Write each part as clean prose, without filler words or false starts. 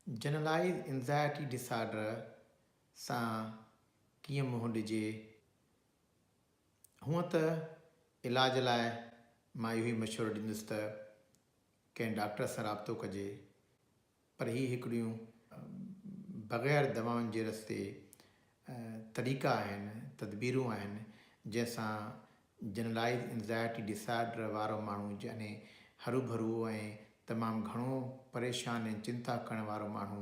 Generalise anxiety disorder सां कीअं मुंहुं ॾिजे। हूअं त इलाज लाइ मां इहो ई मशवरो ॾींदुसि त कंहिं डॉक्टर सां राब्तो कजे, पर ही हिकिड़ियूं बग़ैर दवाउनि जे रस्ते तरीक़ा आहिनि, तदबीरूं आहिनि जंहिंसां जनरलाइज़ एंज़ाइटी डिसऑर्डर वारो माण्हू यानी हरू भरू ऐं तमामु घणो परेशान ऐं चिंता करण वारो माण्हू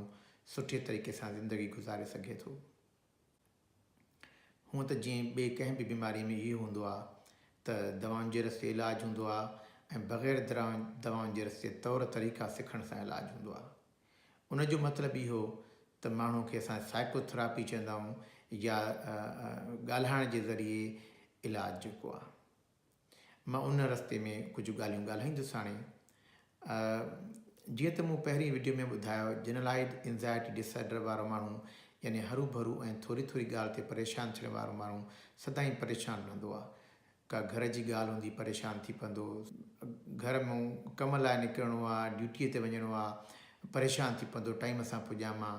सुठे तरीक़े सां ज़िंदगी गुज़ारे सघे थो। हूअं त जीअं ॿिए कंहिं बि बीमारीअ में इहो हूंदो आहे त दवाउनि जे रस्ते इलाजु हूंदो आहे ऐं बग़ैर दवाउनि जे रस्ते तौर तरीक़ा सिखण सां इलाजु हूंदो आहे। उनजो मतिलबु इहो त माण्हू खे असां साइकोथेरापी चवंदा आहियूं या ॻाल्हाइण जे ज़रिए इलाजु जेको आहे। मां उन रस्ते में कुझु ॻाल्हियूं ॻाल्हाईंदुसि हाणे। जीअं त मूं पहिरीं वीडियो में ॿुधायो, जनरलाइज़ एंज़ाइटी डिसऑर्डर वारो माण्हू यानी हरू भरू ऐं थोरी थोरी ॻाल्हि ते परेशान थियण वारो माण्हू सदाईं परेशान रहंदो आहे। का घर जी ॻाल्हि हूंदी परेशान थी पवंदो, घर मां कम लाइ निकिरणो आहे, ड्यूटीअ ते वञिणो आहे, परेशान थी पवंदो टाइम सां पुॼां मां।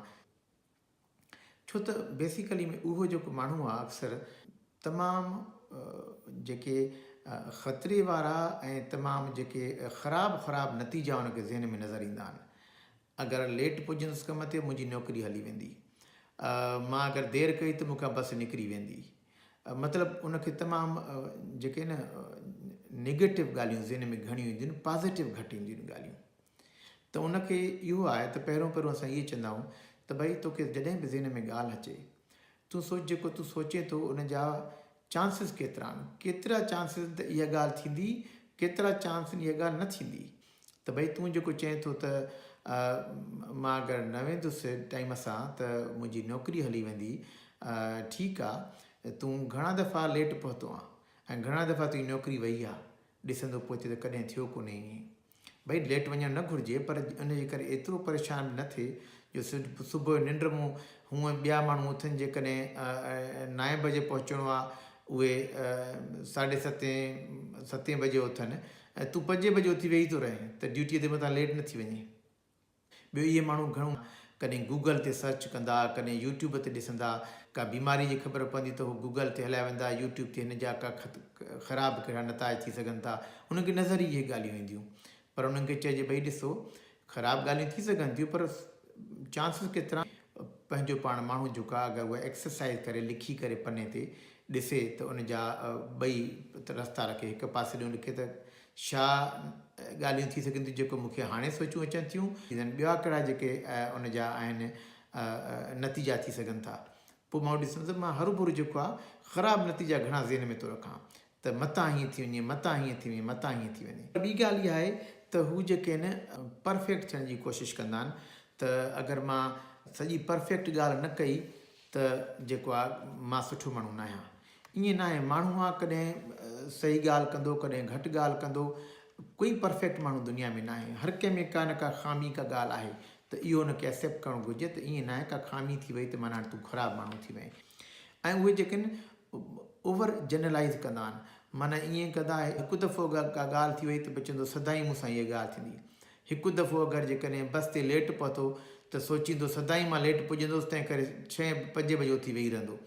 छो त बेसिकली में उहो जेको माण्हू आहे अक्सर तमामु जेके ख़तरे वारा ऐं तमामु जेके ख़राबु नतीजा उनखे ज़हन में नज़र ईंदा आहिनि। अगरि लेट पुॼंदुसि कम ते मुंहिंजी नौकिरी हली वेंदी, मां अगरि देरि कई त मूंखां बस निकिरी वेंदी। मतिलबु उनखे तमामु जेके न नेगेटिव ॻाल्हियूं ज़हन में घणियूं ईंदियूं आहिनि, पॉज़िटिव घटि ईंदियूं आहिनि ॻाल्हियूं। त उनखे इहो आहे त पहिरियों असां इहे चवंदा आहियूं त भई तोखे जॾहिं बि ज़हन में ॻाल्हि अचे, तूं सोच जेको तूं सोचे थो उन जा चांसिस केतिरा आहिनि, केतिरा चांसिस त इहा ॻाल्हि थींदी, केतिरा चांस इहा ॻाल्हि न थींदी। त भई तूं जेको चएं थो त मां अगरि न वेंदुसि टाइम सां त मुंहिंजी नौकिरी हली वेंदी, ठीकु आहे, तूं घणा दफ़ा लेट पहुतो आहे ऐं घणा दफ़ा तुंहिंजी नौकिरी वई आहे, ॾिसंदो पोइ त कॾहिं थियो कोन्हे ईअं। भई लेट वञणु न घुरिजे, पर उनजे करे एतिरो परेशान न थिए जो सुबुह जो निंड मूं हूअं ॿिया माण्हू उथनि जेकॾहिं 9 बजे पहुचणो आहे, उहे 7:30 बजे उथनि ऐं तूं 5 बजे उथी वेही थो रहे त ड्यूटीअ ते मथां लेट न थी वञे। ॿियो इहे माण्हू घणो कॾहिं गूगल ते सर्च कंदा, कॾहिं यूट्यूब ते ॾिसंदा, का बीमारी जी ख़बर पवंदी त हू गूगल ते हलाए वेंदा, यूट्यूब ते हिन जा का ख़राबु कहिड़ा नताइज थी सघनि था, उनखे नज़र ई इहे ॻाल्हियूं ईंदियूं। पर उन्हनि खे चइजे भई ॾिसो ख़राबु ॻाल्हियूं थी सघनि थियूं, पर चांसिस केतिरा। पंहिंजो पाण माण्हू जेको आहे अगरि उहा एक्सरसाइज़ करे लिखी करे पने ते ॾिसे त उन जा ॿई रस्ता रखे, हिकु पासे ॾे लिखे त छा ॻाल्हियूं थी सघनि थियूं जेको मूंखे हाणे सोचूं अचनि थियूं, ॿिया कहिड़ा जेके उन जा आहिनि नतीजा थी सघनि था। पोइ मां ॾिसंदुसि मां हरू भरू जेको आहे ख़राबु नतीजा घणा ज़हन में थो रखां त मतां हीअं थी वञे, मतां हीअं थी वञे, मतां हीअं थी वञे। ॿी ॻाल्हि इहा आहे त हू जेके आहिनि परफेक्ट थियण जी कोशिशि कंदा आहिनि, त अगरि मां सॼी परफेक्ट ॻाल्हि न कई त जेको आहे मां सुठो माण्हू न आहियां। ईअं न आहे, माण्हू आहे कॾहिं सही ॻाल्हि कंदो, कॾहिं घटि ॻाल्हि कंदो, कोई परफेक्ट माण्हू दुनिया में न आहे। हर कंहिं में का न का ख़ामी का ॻाल्हि आहे, त इहो उनखे एक्सेप्ट करणु घुरिजे त ईअं न आहे का ख़ामी थी वई त माना तूं ख़राबु माण्हू थी वएं। ऐं उहे जेके आहिनि ओवर जनरलाइज़ कंदा आहिनि, माना ईअं कंदा हिकु दफ़ो का ॻाल्हि थी वई त चवंदो सदाईं मूंसां इहा ॻाल्हि थींदी। हिकु दफ़ो अगरि जेकॾहिं बस ते लेट पहुतो त सोचींदो सदाईं मां लेट पुॼंदुसि, तंहिं करे 5 बजे उथी वेही रहंदो।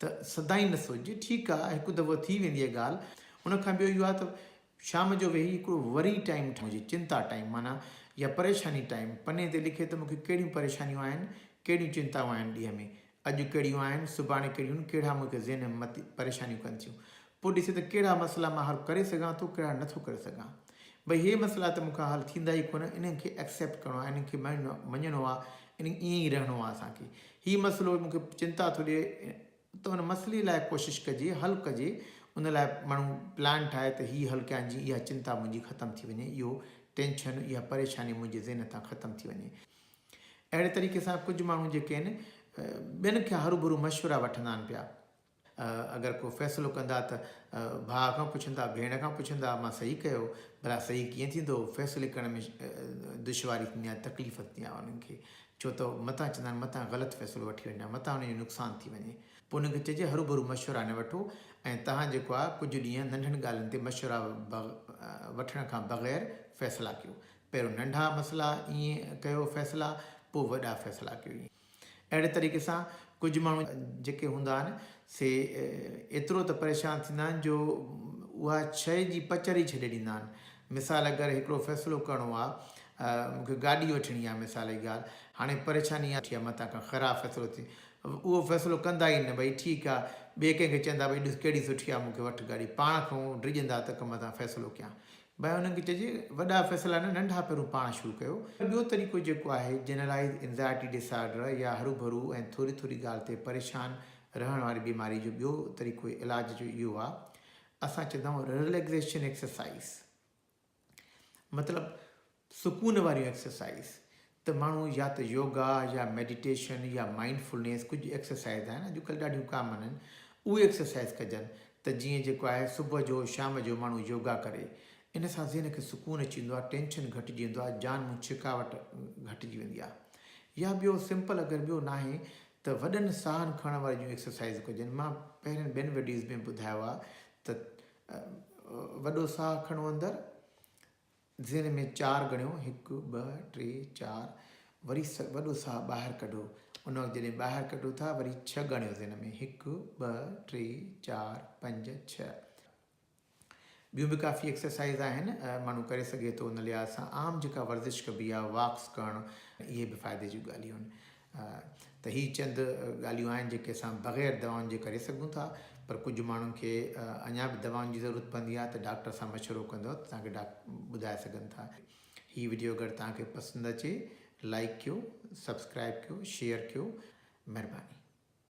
त सदाईं न सोचिजे, ठीकु आहे हिकु दफ़ो थी वेंदी आहे ॻाल्हि। उनखां ॿियो इहो आहे त शाम जो वेही हिकिड़ो वरी टाइम ठाहिजे, चिंता टाइम माना या परेशानी टाइम, पने ते लिखे त मूंखे कहिड़ियूं परेशानियूं आहिनि, कहिड़ियूं चिंताऊं आहिनि ॾींहं में, अॼु कहिड़ियूं आहिनि, सुभाणे कहिड़ियूं आहिनि, कहिड़ा मूंखे ज़हन में परेशानियूं कनि थियूं। पोइ ॾिसे त कहिड़ा मसइला मां हल करे सघां थो, कहिड़ा नथो करे सघां। भई इहे मसइला त मूंखां हल थींदा ई कोन, इन्हनि खे एक्सेप्ट करिणो आहे, इन्हनि खे मञिणो आहे, ईअं ई रहणो आहे असांखे। हीउ मसइलो मूंखे चिंता थो ॾिए त उन मसइले लाइ कोशिशि कजे, हल कजे। उन लाइ माण्हू प्लान ठाहे त हीअ हल कयां, जी इहा चिंता मुंहिंजी ख़तमु थी वञे, इहो टेंशन, इहा परेशानी मुंहिंजे ज़हन तां ख़तमु थी वञे। अहिड़े तरीक़े सां कुझु माण्हू जेके आहिनि ॿियनि खे हरू भरू मशवरा वठंदा आहिनि पिया। अगरि को फ़ैसिलो कंदा त भाउ खां पुछंदा, भेण खां पुछंदा, मां सही कयो, भला सही कीअं थींदो। फ़ैसिले करण में दुश्वारी थींदी आहे, तकलीफ़ थींदी आहे उन्हनि खे, छो त मतां चवंदा आहिनि मतां ग़लति फ़ैसिलो वठी वञे, मतां उनजो नुक़सानु थी वञे। पोइ उनखे चइजे हरू भरू मशवरा न वठो ऐं तव्हां जेको आहे कुझु ॾींहं नंढनि ॻाल्हियुनि ते मशवरा वठण खां बग़ैर फ़ैसिला कयो। पहिरियों नंढा मसइला ईअं कयो फ़ैसिला, पोइ वॾा फ़ैसिला कयो। अहिड़े तरीक़े सां कुझु माण्हू जेके हूंदा आहिनि से एतिरो त परेशान थींदा आहिनि जो उहा शइ जी पचर ई छॾे ॾींदा आहिनि। मिसाल अगरि हिकिड़ो फ़ैसिलो करिणो आहे, मूंखे गाॾी वठिणी आहे मिसाल जी ॻाल्हि, हाणे परेशानी आहे मथां खां ख़राबु फ़ैसिलो थिए, उहो फ़ैसिलो कंदा ई न, भई ठीकु आहे, ॿिए कंहिंखे चवंदा भई ॾिस कहिड़ी सुठी आहे, मूंखे वठि गाॾी, पाण खां डिॼंदा त कम मथां फ़ैसिलो कयां। भई हुननि खे चइजे वॾा फ़ैसिला न, नंढा पहिरियों पाण शुरू कयो। ॿियो तरीक़ो जेको आहे जनरलाइज़ एंज़ाइटी डिसऑर्डर या हरू भरू ऐं थोरी थोरी ॻाल्हि ते परेशान रहण वारी बीमारी जो ॿियो तरीक़ो इलाज जो इहो आहे, असां चवंदा आहियूं रिलैक्सेशन एक्सरसाइज़, मतिलबु सुकून वारियूं एक्सरसाइज़। त माण्हू या त योगा या मेडिटेशन या माइंडफुलनेस कुझु एक्सरसाइज़ आहिनि अॼुकल्ह ॾाढियूं कॉमन आहिनि, उहे एक्सरसाइज़ कजनि। त जीअं जेको आहे सुबुह जो शाम जो माण्हू योगा करे, इन सां ज़हन खे सुकून अची वेंदो आहे, टेंशन घटिजी वेंदो आहे, जान में छिकावट घटिजी वेंदी आहे। या ॿियो सिंपल अगरि ॿियो न आहे त वॾनि साहु खणण वारी जूं एक्सरसाइज़ कजनि। मां पहिरियों ॿियनि वीडियोज़ में ॿुधायो आहे त वॾो साहु खणो अंदरि, ज़हन में 4 ॻणियो, 1 2 3 4, वरी वॾो साहु ॿाहिरि कढो, उन वक़्तु जॾहिं ॿाहिरि कढो था वरी 6 ॻणियो ज़हन में, 1 2 3 4 5 6। ॿियूं बि काफ़ी एक्सरसाइज़ आहिनि, माण्हू करे सघे थो उन लिहाज़ सां। आम जेका वर्जिश कबी आहे, वॉक्स करणु, इहे बि फ़ाइदे जूं ॻाल्हियूं आहिनि। त हीअ चंद ॻाल्हियूं आहिनि जेके असां बग़ैर दवाउनि जे करे सघूं था, पर कुझु माण्हुनि खे अञा बि दवाउनि जी ज़रूरत पवंदी आहे त डॉक्टर सां मशवरो कंदो त तव्हांखे ॿुधाए सघनि था। हीअ वीडियो अगरि तव्हांखे पसंदि अचे, लाइक कयो, सब्सक्राइब कयो, शेयर कयो, महिरबानी।